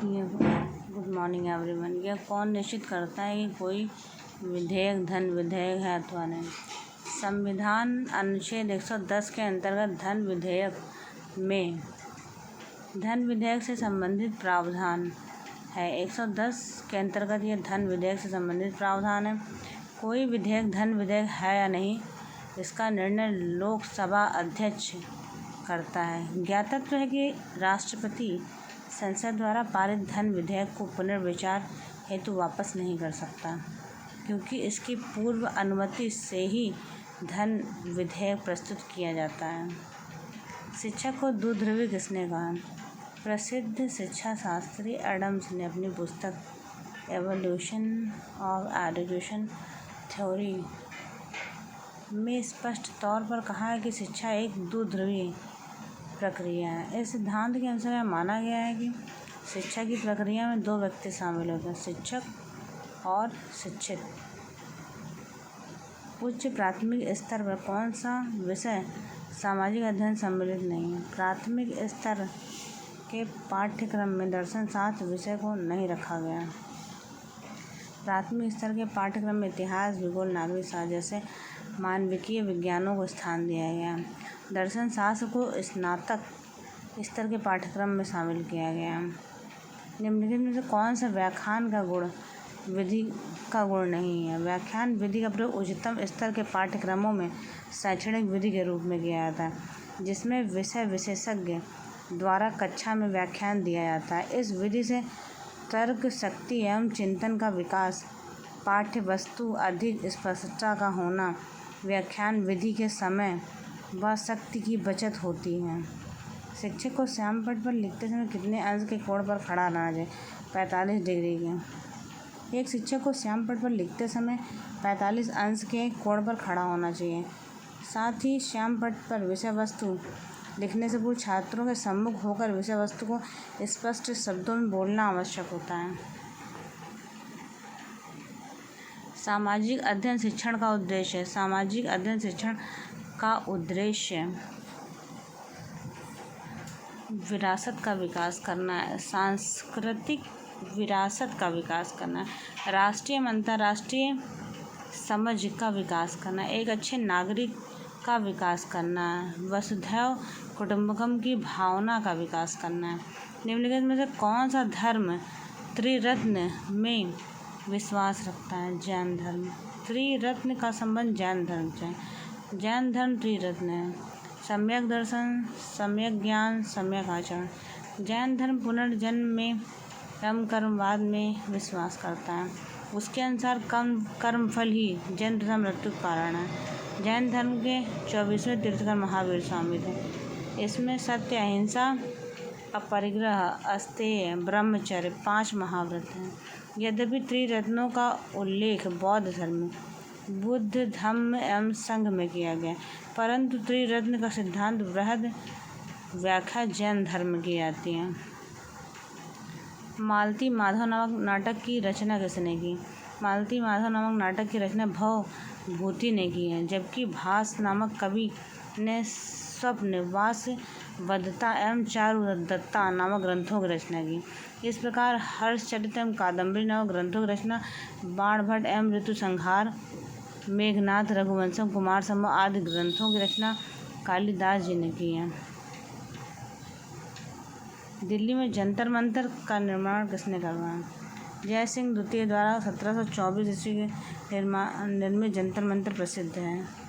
Good morning everyone. यह कौन निश्चित करता है कि कोई विधेयक धन विधेयक है अथवा नहीं? संविधान अनुच्छेद 110 के अंतर्गत धन विधेयक से संबंधित प्रावधान है। 110 के अंतर्गत यह धन विधेयक से संबंधित प्रावधान है। कोई विधेयक धन विधेयक है या नहीं, इसका निर्णय लोकसभा अध्यक्ष करता है। ज्ञातव्य है कि राष्ट्रपति संसद द्वारा पारित धन विधेयक को पुनर्विचार हेतु वापस नहीं कर सकता, क्योंकि इसकी पूर्व अनुमति से ही धन विधेयक प्रस्तुत किया जाता है। शिक्षा को दुध्रुवी किसने कहा? प्रसिद्ध शिक्षा शास्त्री एडम्स ने अपनी पुस्तक एवोल्यूशन ऑफ एजुकेशन थ्योरी में स्पष्ट तौर पर कहा है कि शिक्षा एक दुध्रुवी प्रक्रिया है। इस सिद्धांत के अनुसार यह माना गया है कि शिक्षा की प्रक्रिया में दो व्यक्ति शामिल होते हैं, शिक्षक और शिक्षित। उच्च प्राथमिक स्तर पर कौन सा विषय सामाजिक अध्ययन सम्मिलित नहीं है? प्राथमिक स्तर के पाठ्यक्रम में दर्शन शास्त्र विषय को नहीं रखा गया। प्राथमिक स्तर के पाठ्यक्रम में इतिहास, भूगोल, नागरिक शास्त्र जैसे मानविकीय विज्ञानों को स्थान दिया गया। दर्शन शास्त्र को स्नातक स्तर के पाठ्यक्रम में शामिल किया गया। निम्नलिखित में से कौन सा व्याख्यान का गुण विधि का गुण नहीं है? व्याख्यान विधि का प्रयोग उच्चतम स्तर के पाठ्यक्रमों में शैक्षणिक विधि के रूप में किया जाता है, जिसमें विषय विशेषज्ञ द्वारा कक्षा में व्याख्यान दिया जाता है। इस विधि से तर्क शक्ति एवं चिंतन का विकास, पाठ्य वस्तु अधिक स्पष्टता का होना, व्याख्यान विधि के समय व शक्ति की बचत होती है। शिक्षक को श्यामपट्ट पर लिखते समय कितने अंश के कोण पर खड़ा रहना चाहिए? 45 डिग्री के। एक शिक्षक को श्यामपट्ट पर लिखते समय 45 अंश के कोण पर खड़ा होना चाहिए। साथ ही श्यामपट्ट पर विषय वस्तु लिखने से पूर्व छात्रों के सम्मुख होकर विषय वस्तु को स्पष्ट शब्दों में बोलना आवश्यक होता है। सामाजिक अध्ययन शिक्षण का उद्देश्य। सामाजिक अध्ययन शिक्षण का उद्देश्य विरासत का विकास करना है, सांस्कृतिक विरासत का विकास करना है, राष्ट्रीय अंतर्राष्ट्रीय समझ का विकास करना है, एक अच्छे नागरिक का विकास करना है, वसुधैव कुटुंबकम की भावना का विकास करना है। निम्नलिखित में से कौन सा धर्म त्रिरत्न में विश्वास रखता है? जैन धर्म। त्रिरत्न का संबंध जैन धर्म से है। जैन धर्म त्रिरत्न है: सम्यक दर्शन, सम्यक ज्ञान, सम्यक आचरण। जैन धर्म पुनर्जन्म में एवं कर्मवाद में विश्वास करता है। उसके अनुसार कर्मफल ही जन्म तथा मृत्यु का कारण है। जैन धर्म के 24वें तीर्थंकर महावीर स्वामी थे। इसमें सत्य, अहिंसा, अपरिग्रह, अस्तेय, ब्रह्मचर्य 5 महाव्रत हैं। यद्यपि त्रिरत्नों का उल्लेख बौद्ध धर्म, बुद्ध धम्म एवं संघ में किया गया, परंतु त्रिरत्न का सिद्धांत बृहद व्याख्या जैन धर्म की जाती है। मालती माधव नामक नाटक की रचना किसने की? मालती माधव नामक नाटक की रचना भवभूति ने की है, जबकि भास नामक कवि ने स्वप्न, वासवदत्ता एवं चारुदत्ता नामक ग्रंथों की रचना की। इस प्रकार हर्षचरित एवं कादम्बरी नामक ग्रंथों की रचना बाणभट्ट एवं ऋतुसंहार, मेघनाद, रघुवंशम, कुमार संभव आदि ग्रंथों की रचना कालिदास जी ने की है। दिल्ली में जंतर मंतर का निर्माण किसने करवाया? जय सिंह द्वितीय द्वारा 1724 ईस्वी के निर्मित जंतर मंतर प्रसिद्ध है।